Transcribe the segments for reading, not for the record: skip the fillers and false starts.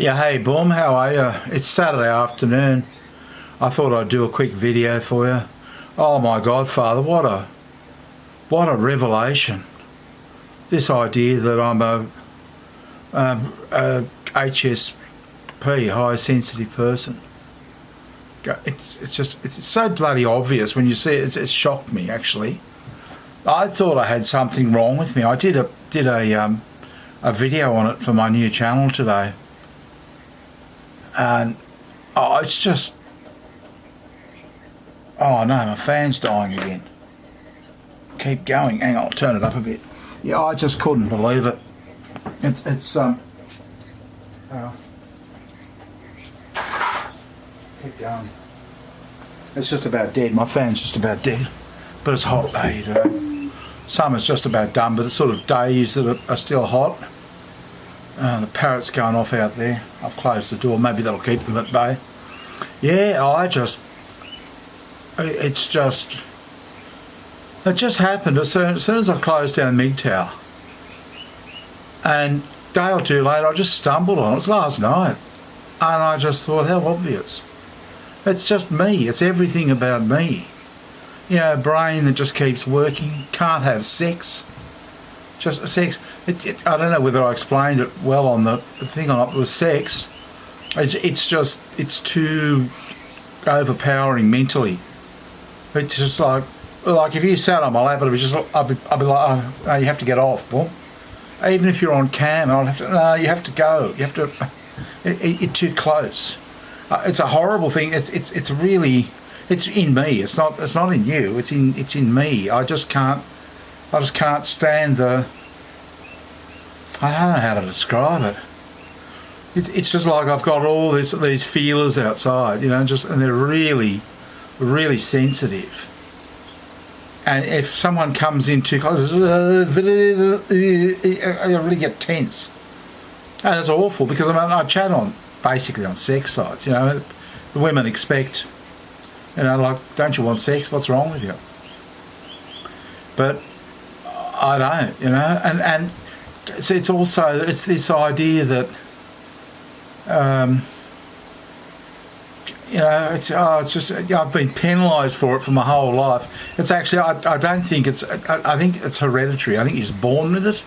Yeah, hey Boom, how are you? It's Saturday afternoon. I thought I'd do a quick video for you. Oh my God, Father, what a revelation. This idea that I'm a HSP, high sensitive person. It's so bloody obvious when you see it. It shocked me actually. I thought I had something wrong with me. I did a video on it for my new channel today. And it's just, oh no, my fan's dying again. Keep going. Hang on, I'll turn it up a bit. Yeah, I just couldn't believe it. Keep going. It's just about dead. My fan's just about dead. But it's hot day today. Summer's just about done, but it's sort of days that are still hot. The parrot's going off out there. I've closed the door. Maybe that'll keep them at bay. Yeah, it just happened as soon as I closed down MGTOW. And a day or two later, I just stumbled on it. It was last night. And I just thought, how obvious. It's just me. It's everything about me. You know, a brain that just keeps working. Can't have sex. Just sex. I don't know whether I explained it well on the thing on it with sex. It's too overpowering mentally. It's just like if you sat on my lap, I'd be like, oh, no, you have to get off, boom. Even if you're on cam, I'll have to. No, you have to go. You have to. It's too close. It's a horrible thing. It's really. It's in me. It's not in you. It's in me. I just can't stand the. I don't know how to describe it. It's just like I've got all these feelers outside, you know, and they're really, really sensitive. And if someone comes in too close, I really get tense. And it's awful because I chat basically on sex sites, you know. The women expect, you know, like, don't you want sex? What's wrong with you? But I don't, you know, and it's also this idea that you know, it's just, you know, I've been penalised for it for my whole life. It's actually I don't think I think it's hereditary. I think you're just born with it.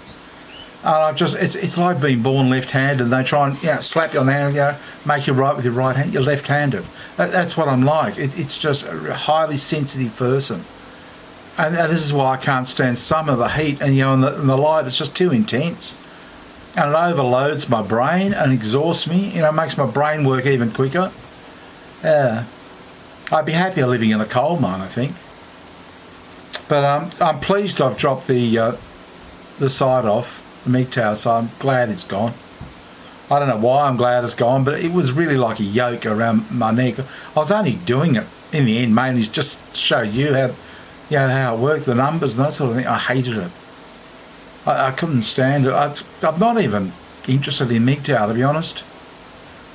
It's like being born left-handed. And they try and, you know, slap you on the hand, you know, make you right with your right hand. You're left-handed. That's what I'm like. It's just a highly sensitive person. And this is why I can't stand some of the heat and, you know, and the light. It's just too intense, and it overloads my brain and exhausts me. You know, it makes my brain work even quicker. I'd be happier living in a coal mine, I think. But I'm pleased I've dropped the side off the MGTOW, so I'm glad it's gone. I don't know why I'm glad it's gone, but it was really like a yoke around my neck. I was only doing it in the end mainly just to show you how. You know, how it worked, the numbers and that sort of thing. I hated it. I couldn't stand it. I'm not even interested in MGTOW, to be honest.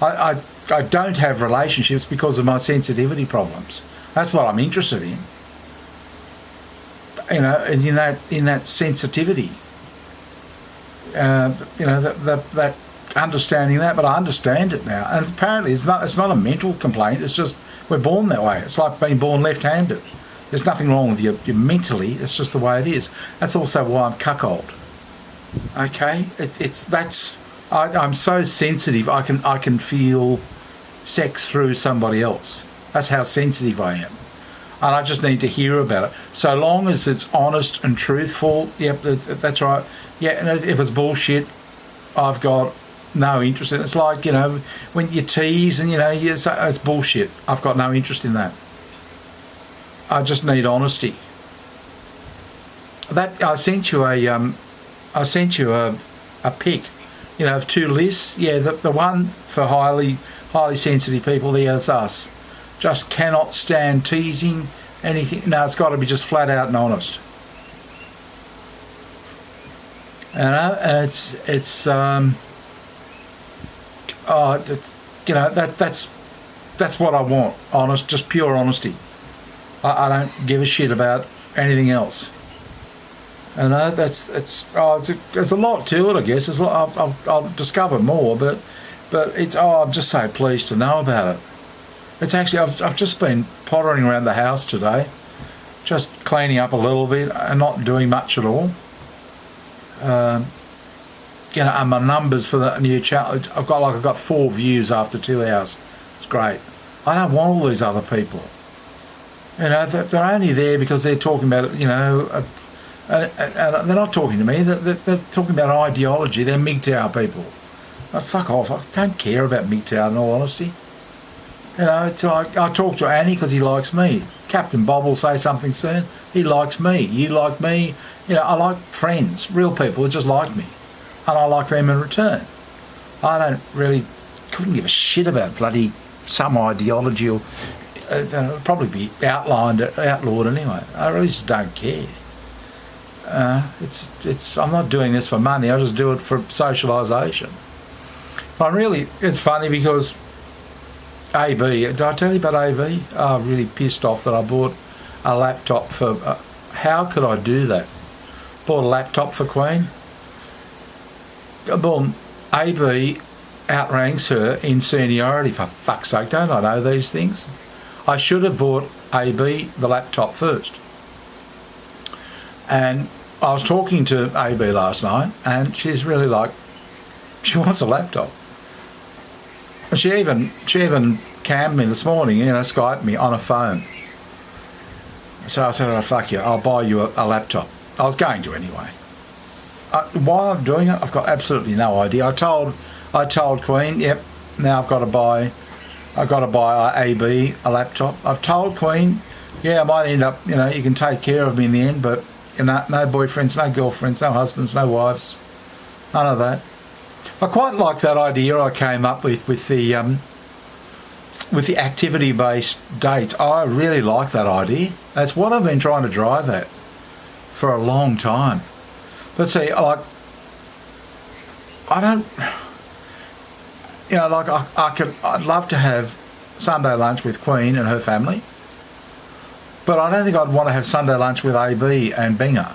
I don't have relationships because of my sensitivity problems. That's what I'm interested in. You know, in that sensitivity. You know, that understanding that, but I understand it now. And apparently it's not a mental complaint. It's just we're born that way. It's like being born left-handed. There's nothing wrong with you mentally. It's just the way it is. That's also why I'm cuckold. Okay, I'm so sensitive. I can feel sex through somebody else. That's how sensitive I am, and I just need to hear about it. So long as it's honest and truthful, yep, that's right. Yeah, and if it's bullshit, I've got no interest in it. It's like, you know, when you tease and, you know, you say it's bullshit. I've got no interest in that. I just need honesty. I sent you a pic, you know, of two lists. Yeah, the one for highly sensitive people. There's us. Just cannot stand teasing anything. No, it's got to be just flat out and honest. You know, and you know, that's what I want. Honest, just pure honesty. I don't give a shit about anything else. And there's a lot to it, I guess. I'll discover more, but But I'm just so pleased to know about it. It's actually, I've just been pottering around the house today, just cleaning up a little bit and not doing much at all. And my numbers for the new channel, I've got 4 views after 2 hours. It's great. I don't want all these other people. They're only there because they're talking about it, and they're not talking to me. They're talking about ideology. They're MGTOW people. Fuck off. I don't care about MGTOW, in all honesty. It's like I talk to Annie because he likes me. Captain Bob will say something soon. He likes me. You like me. I like friends, real people who just like me. And I like them in return. I couldn't give a shit about bloody some ideology or it'll probably be outlawed anyway. I really just don't care. I'm not doing this for money. I just do it for socialisation. But it's funny because AB, did I tell you about AB? I'm really pissed off that I bought a laptop for, how could I do that? Bought a laptop for Queen. Boom, AB outranks her in seniority, for fuck's sake, don't I know these things? I should have bought AB the laptop first. And I was talking to AB last night and she's really like, she wants a laptop. She even cammed me this morning, Skyped me on a phone. So I said, fuck you, I'll buy you a laptop. I was going to anyway. Why I'm doing it, I've got absolutely no idea. I told Queen, yep, now I've got to buy AB a laptop. I've told Queen, yeah, I might end up, you can take care of me in the end, but no boyfriends, no girlfriends, no husbands, no wives, none of that. I quite like that idea I came up with the activity-based dates. I really like that idea. That's what I've been trying to drive at for a long time. But see, I'd love to have Sunday lunch with Queen and her family, but I don't think I'd want to have Sunday lunch with AB and Binger.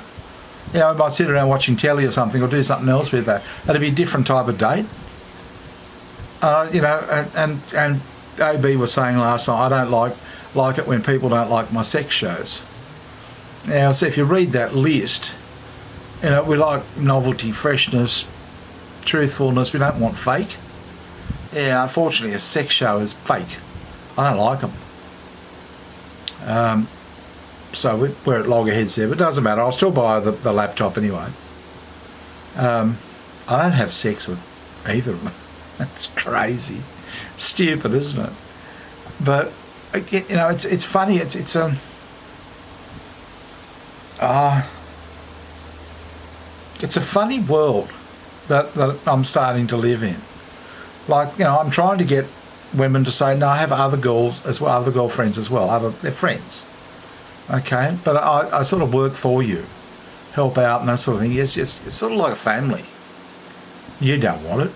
I might sit around watching telly or something, or do something else with that. It'd be a different type of date. And AB was saying last night, I don't like it when people don't like my sex shows. Now, so if you read that list, we like novelty, freshness, truthfulness. We don't want fake. Yeah, unfortunately, a sex show is fake. I don't like them. So we're at loggerheads there, but it doesn't matter. I'll still buy the laptop anyway. I don't have sex with either of them. That's crazy. Stupid, isn't it? But, it's funny. It's a funny world that I'm starting to live in. Like, I'm trying to get women to say, no, I have other girls as well, other girlfriends as well. They're friends. Okay, but I sort of work for you, help out and that sort of thing. It's sort of like a family. You don't want it,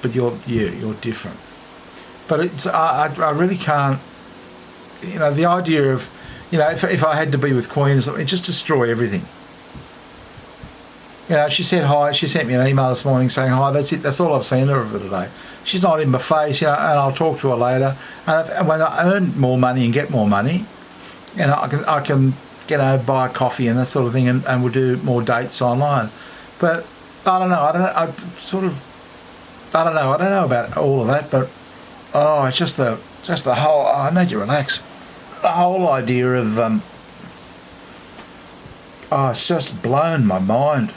but you're different. But I really can't. The idea of, if I had to be with Queen or something, it just destroy everything. She said hi. She sent me an email this morning saying hi. That's it. That's all I've seen of her today. She's not in my face, and I'll talk to her later. And when I earn more money and get more money, I can buy a coffee and that sort of thing, and we'll do more dates online. But I don't know. I don't know about all of that. But it's just the whole. I need to relax. The whole idea of it's just blown my mind.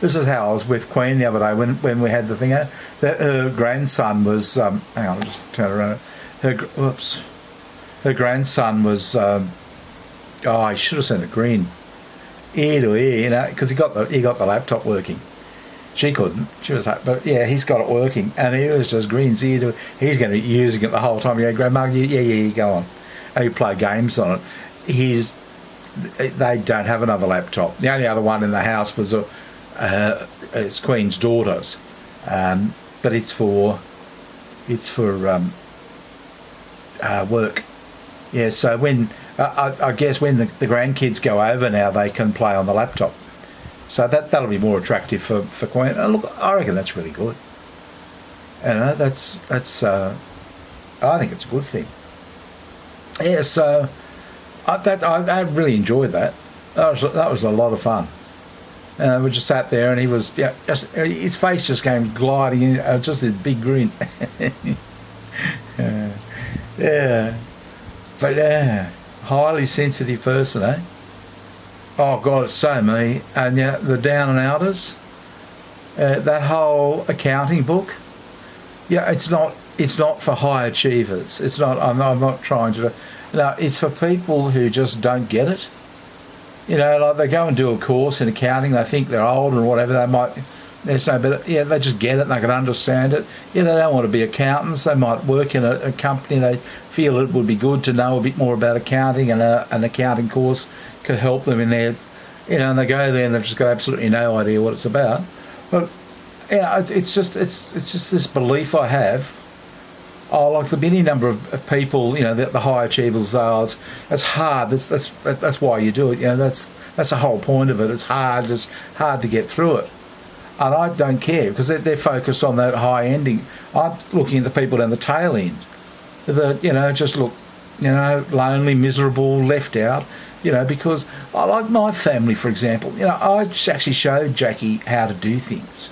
This is how I was with Queen the other day when we had the thing out. That her grandson was. Hang on, I'll just turn around. Her grandson was. I should have sent a grin, ear to ear, because he got the laptop working. She couldn't. She was, but yeah, he's got it working, and he was just grins ear to ear. He's going to be using it the whole time. Yeah, Grandma, yeah, go on, and he play games on it. They don't have another laptop. The only other one in the house was it's Queen's daughter's, but it's for work. Yeah, so when I guess when the grandkids go over now, they can play on the laptop. So that'll be more attractive for Queen. And look, I reckon that's really good. You know, that's I think it's a good thing. Yeah, so I really enjoyed that. That was a lot of fun. And we just sat there, and he was, his face just came gliding in, just a big grin. Yeah, but highly sensitive person, eh? Oh God, it's so me. And yeah, the down and outers, that whole accounting book. Yeah, it's not for high achievers. It's not. I'm not trying to. No, it's for people who just don't get it. You know, like they go and do a course in accounting. They think they're old or whatever. They might. There's no better. Yeah, they just get it and they can understand it. Yeah, they don't want to be accountants. They might work in a company. They feel it would be good to know a bit more about accounting, and an accounting course could help them in their. You know, and they go there and they've just got absolutely no idea what it's about. But yeah, it's just this belief I have. Oh, like the any number of people, you know, the high achievers are. It's hard. That's why you do it. You know, that's the whole point of it. It's hard to get through it. And I don't care because they're focused on that high ending. I'm looking at the people down the tail end that, you know, just look, you know, lonely, miserable, left out, you know, because I like my family, for example. You know, I actually showed Jackie how to do things.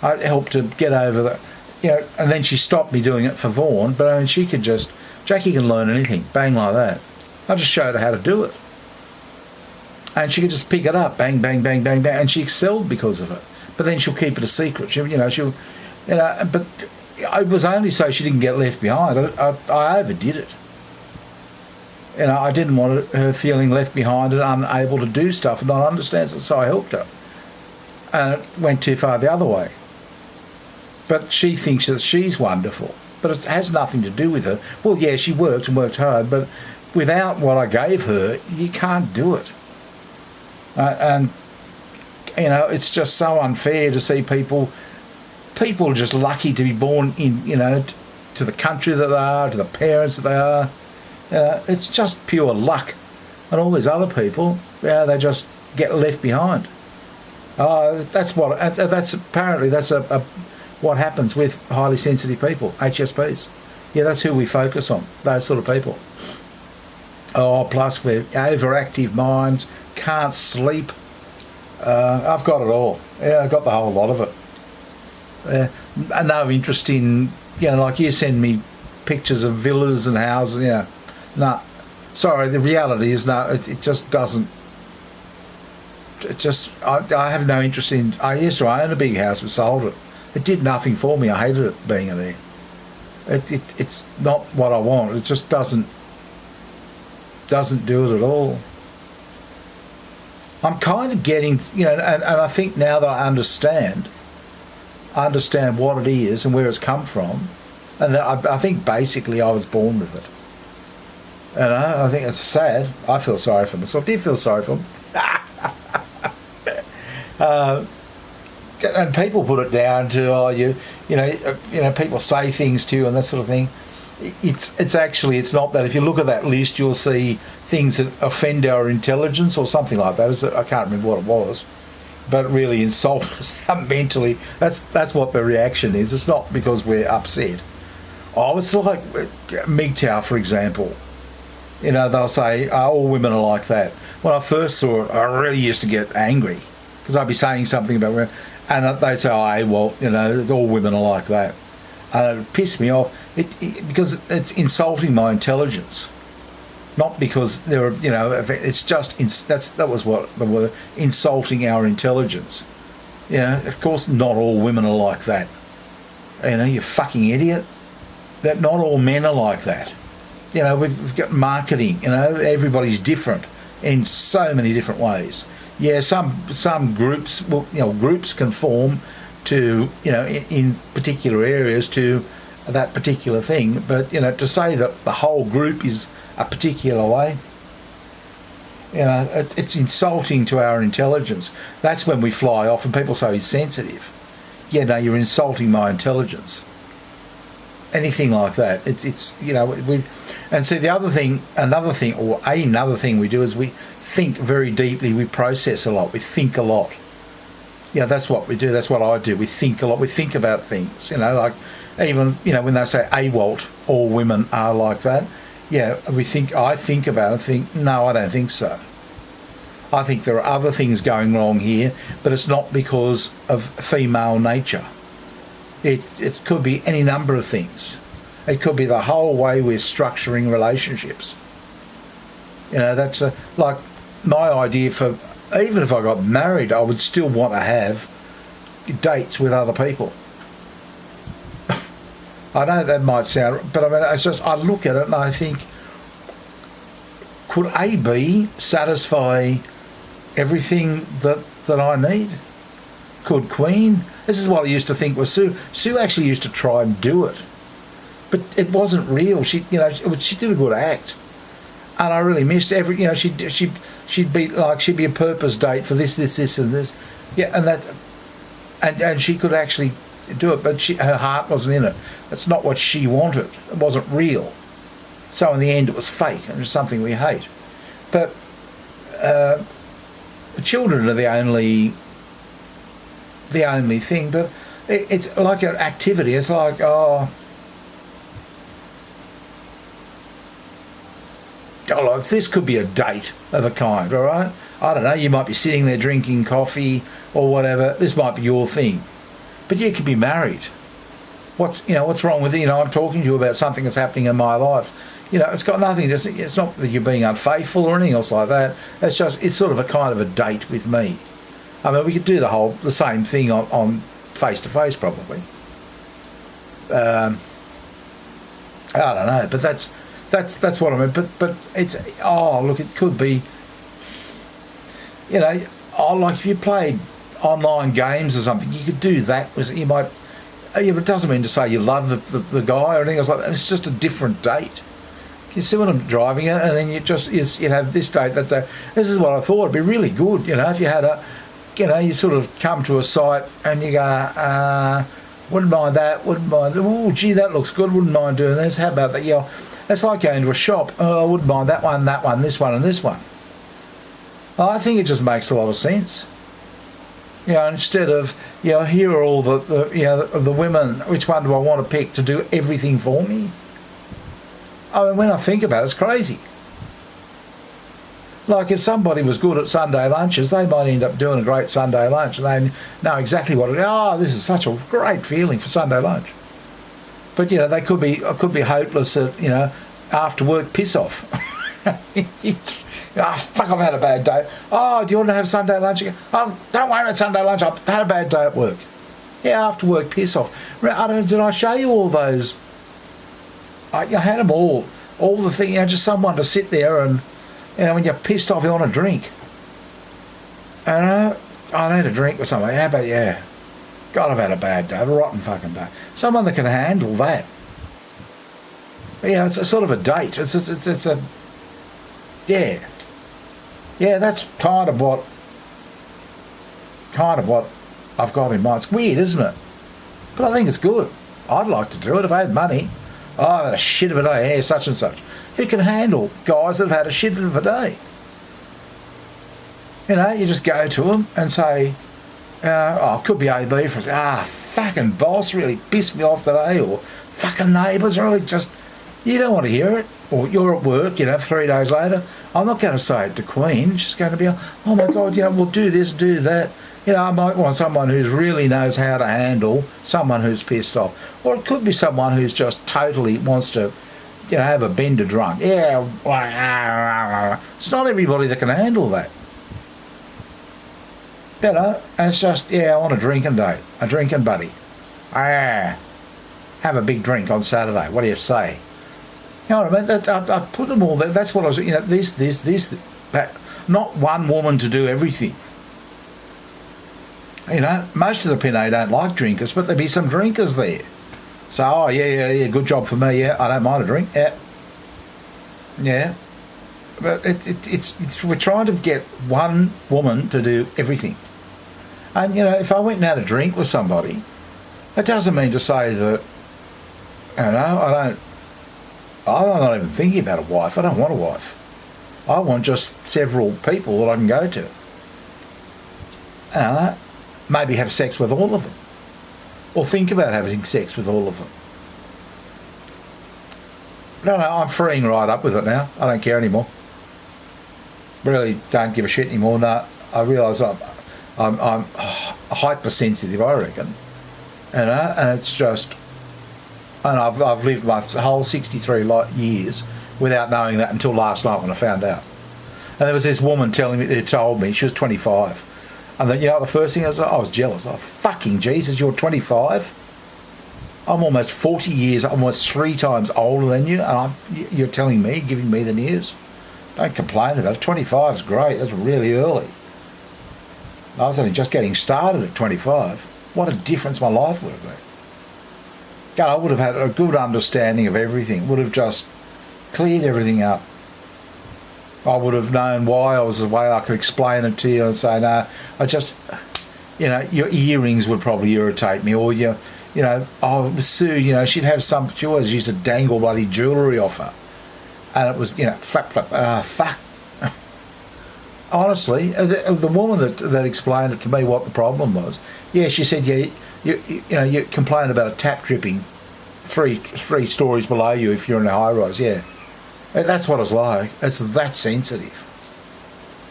I helped to get over the, you know, and then she stopped me doing it for Vaughan, but I mean, Jackie can learn anything, bang like that. I just showed her how to do it. And she could just pick it up, bang, bang, bang, bang, bang, and she excelled because of it. But then she'll keep it a secret. But it was only so she didn't get left behind. I overdid it. You know, I didn't want her feeling left behind and unable to do stuff and not understand it, so I helped her. And it went too far the other way. But she thinks that she's wonderful. But it has nothing to do with her. Well, yeah, she worked and worked hard, but without what I gave her, you can't do it. And you know, it's just so unfair to see people just lucky to be born in, you know, to the country that they are, to the parents that they are. It's just pure luck. And all these other people, they just get left behind. That's apparently what happens with highly sensitive people, HSPs. Yeah, that's who we focus on, those sort of people. Oh, plus we're overactive minds, can't sleep. I've got it all. Yeah, I've got the whole lot of it. No interest in, you know, like you send me pictures of villas and houses, you know. No, sorry, the reality is no, it just doesn't. I have no interest in. I used to own a big house but sold it. It did nothing for me. I hated it being there. It's not what I want. It just doesn't do it at all. I'm kind of getting, you know, and I think now that I understand what it is and where it's come from, and that I think basically I was born with it. And I think it's sad. I feel sorry for myself. Do you feel sorry for me? And people put it down to you know people say things to you and that sort of thing. It's actually not that. If you look at that list, you'll see things that offend our intelligence or something like that. I can't remember what it was, but really insult us mentally. That's what the reaction is. It's not because we're upset. Oh, it's like MGTOW, for example. You know, they'll say all women are like that. When I first saw it, I really used to get angry because I'd be saying something about women, and they'd say, "Oh, well, you know, all women are like that." And it pissed me off because it's insulting my intelligence, not because they're, you know, it's just that was what the word, insulting our intelligence. You know, of course, not all women are like that. You know, you fucking idiot. That not all men are like that. You know, we've got marketing. You know, everybody's different in so many different ways. Yeah, some groups, well, you know, groups conform to, you know, in particular areas to that particular thing. But, you know, to say that the whole group is a particular way, you know, it's insulting to our intelligence. That's when we fly off and people say he's sensitive. Yeah, no, you're insulting my intelligence. Anything like that, it's you know, and so another thing we do is we think very deeply, we process a lot, we think a lot. Yeah, that's what we do. That's what I do. We think a lot. We think about things. Like even when they say AWOLT, all women are like that. Yeah, I think about it and think, no, I don't think so. I think there are other things going wrong here, but it's not because of female nature. It could be any number of things. It could be the whole way we're structuring relationships. That's like my idea for, even if I got married, I would still want to have dates with other people. I know that might sound, but I mean, it's just, I look at it and I think, could AB satisfy everything that I need? Could Queen? This is what I used to think was Sue. Sue actually used to try and do it, but it wasn't real. She did a good act, and I really missed every. She'd be a purpose date for this, and this, yeah, and that, and she could actually do it, but her heart wasn't in it. That's not what she wanted. It wasn't real. So in the end, it was fake, and it's something we hate. But children are the only thing. But it's like an activity. It's like, like this could be a date of a kind, all right? I don't know. You might be sitting there drinking coffee or whatever. This might be your thing, but you could be married. What's wrong with it? I'm talking to you about something that's happening in my life. It's got nothing. It's not that you're being unfaithful or anything else like that. It's sort of a kind of a date with me. I mean, we could do the same thing on face to face probably. I don't know, but that's what I mean. But it's look, it could be. Like if you played online games or something, you could do that. You might. It doesn't mean to say you love the guy or anything else like that. It's just a different date. You see what I'm driving at, and then you have this date, that day. This is what I thought. It'd be really good, if you had you sort of come to a site and you go, wouldn't mind that, oh gee, that looks good, wouldn't mind doing this, how about that? Yeah, it's like going to a shop. Oh, I wouldn't mind that one, this one, and this one. I think it just makes a lot of sense. Instead of, here are all the women, which one do I want to pick to do everything for me? I mean, when I think about it, it's crazy. Like if somebody was good at Sunday lunches, they might end up doing a great Sunday lunch, and they know exactly what this is such a great feeling for Sunday lunch. But they could be hopeless at after work piss off. Fuck, I've had a bad day. Oh, do you want to have Sunday lunch again? Oh, don't worry about Sunday lunch. I've had a bad day at work. Yeah, after work piss off. Did I show you all those? I had them all the thing. Just someone to sit there and when you're pissed off, you want a drink. And I need a drink with somebody. How about God, I've had a bad day, a rotten fucking day. Someone that can handle that. But, it's a sort of a date. It's a that's kind of what I've got in mind. It's weird, isn't it? But I think it's good. I'd like to do it if I had money. Oh, I've had a shit of a day, such and such. Who can handle guys that have had a shit of a day? You just go to them and say, it could be AB for fucking boss really pissed me off today, or fucking neighbours really just, you don't want to hear it. Or you're at work, 3 days later. I'm not going to say it to Queen. She's going to be, oh my God, we'll do this, do that. I might want someone who really knows how to handle someone who's pissed off. Or it could be someone who's just totally wants to, have a bender drunk. Yeah, it's not everybody that can handle that. It's just, I want a drinking date, a drinking buddy. Have a big drink on Saturday. What do you say? You know what I mean? I put them all there. That's what I was, this, that. Not one woman to do everything. Most of the Pinay don't like drinkers, but there'll be some drinkers there. So, good job for me, I don't mind a drink, yeah. But it's we're trying to get one woman to do everything. And, if I went and had a drink with somebody, it doesn't mean to say that, I'm not even thinking about a wife. I don't want a wife. I want just several people that I can go to. maybe have sex with all of them, or think about having sex with all of them. No, I'm freeing right up with it now. I don't care anymore. Really don't give a shit anymore. No, I realise I'm hypersensitive, I reckon. And it's just, and I've lived my whole 63 years without knowing that until last night when I found out. And there was this woman telling me, who told me, she was 25. And then, the first thing I was jealous. Oh, fucking Jesus, you're 25? I'm almost 40 years, almost 3 times older than you, and you're telling me, giving me the news? Don't complain about it. 25 is great. That's really early. I was only just getting started at 25. What a difference my life would have been. God, I would have had a good understanding of everything. Would have just cleared everything up. I would have known why I was the way. I could explain it to you and say, no, I just, your earrings would probably irritate me, or Sue, she'd have she always used to dangle bloody jewellery off her. And it was, flap, fuck. Honestly, the woman that explained it to me what the problem was, she said, you complain about a tap dripping three stories below you if you're in a high rise, That's what it's like. It's that sensitive.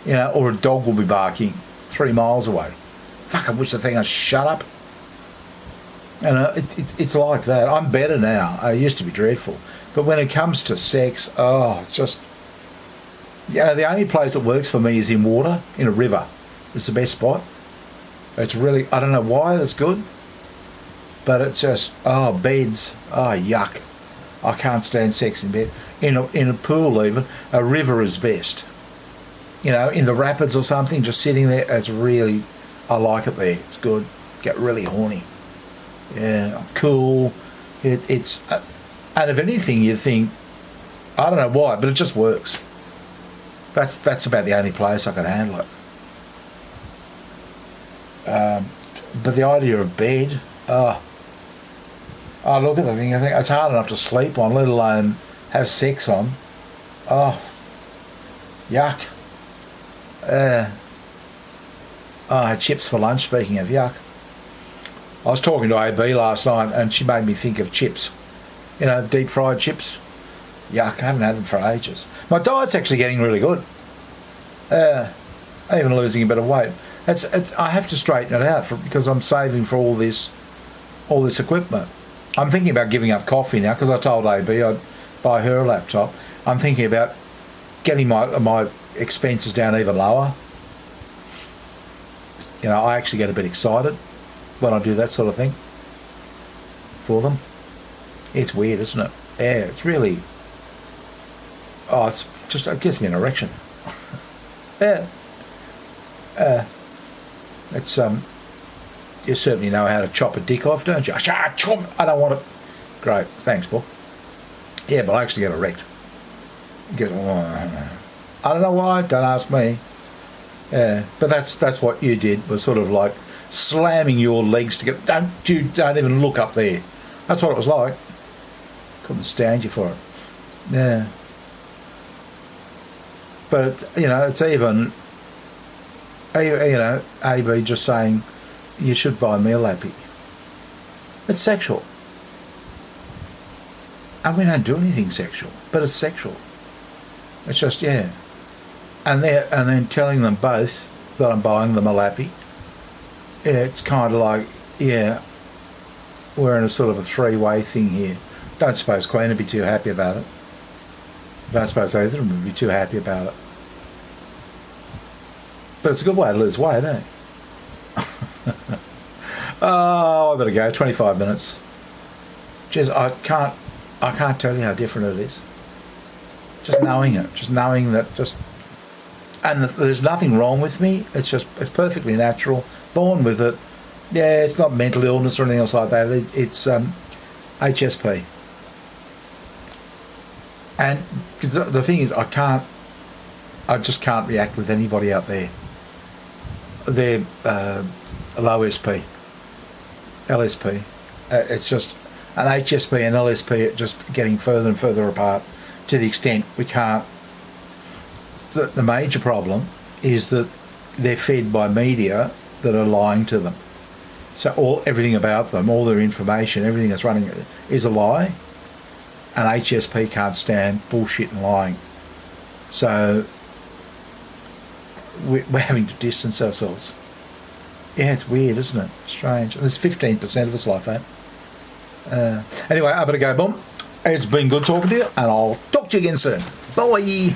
Or a dog will be barking 3 miles away. Fuck, I wish the thing would shut up. It's like that. I'm better now. I used to be dreadful. But when it comes to sex, it's just... the only place that works for me is in water, in a river. It's the best spot. It's really... I don't know why it's good. But it's just... beds. Yuck. I can't stand sex in bed. In a pool even, a river is best. In the rapids or something, just sitting there, it's really... I like it there. It's good. Get really horny. Yeah, cool. It's and if anything, you think, I don't know why, but it just works. That's about the only place I can handle it. But the idea of bed, I look at the thing. I think it's hard enough to sleep on, let alone have sex on. Yuck. I had chips for lunch. Speaking of yuck. I was talking to AB last night and she made me think of chips. Deep fried chips. Yuck, I haven't had them for ages. My diet's actually getting really good. Even losing a bit of weight. I have to straighten it out because I'm saving for all this equipment. I'm thinking about giving up coffee now because I told AB I'd buy her a laptop. I'm thinking about getting my expenses down even lower. I actually get a bit excited when I do that sort of thing for them. It's weird, isn't it? Yeah, it's really... it's just... It gives me an erection. Yeah. It's... You certainly know how to chop a dick off, don't you? I don't want it. Great, thanks, Paul. Yeah, but I actually get erect. I don't know why, don't ask me. Yeah, but that's what you did, was sort of like slamming your legs together. Don't even look up there. That's what it was like. Couldn't stand you for it. Yeah. But, it's even, AB just saying, you should buy me a lappy. It's sexual. And we don't do anything sexual, but it's sexual. It's just, And then telling them both that I'm buying them a lappy. It's kind of like, we're in a sort of a 3-way thing here. Don't suppose Queen would be too happy about it. Don't suppose either of them would be too happy about it. But it's a good way to lose weight, eh? I better go. 25 minutes. Jeez, I can't tell you how different it is. Just knowing it. Just knowing that and there's nothing wrong with me. It's perfectly natural. Born with it. Yeah, it's not mental illness or anything else like that. It's HSP. And the thing is, I just can't react with anybody out there. They're low SP, LSP. It's just an HSP and LSP are just getting further and further apart to the extent we can't. The major problem is that they're fed by media that are lying to them. So everything about them, all their information, everything that's running is a lie. And HSP can't stand bullshit and lying. So we're having to distance ourselves. Yeah, it's weird, isn't it? Strange. There's 15% of us like that. Anyway, I better go, Boom. It's been good talking to you, and I'll talk to you again soon. Bye.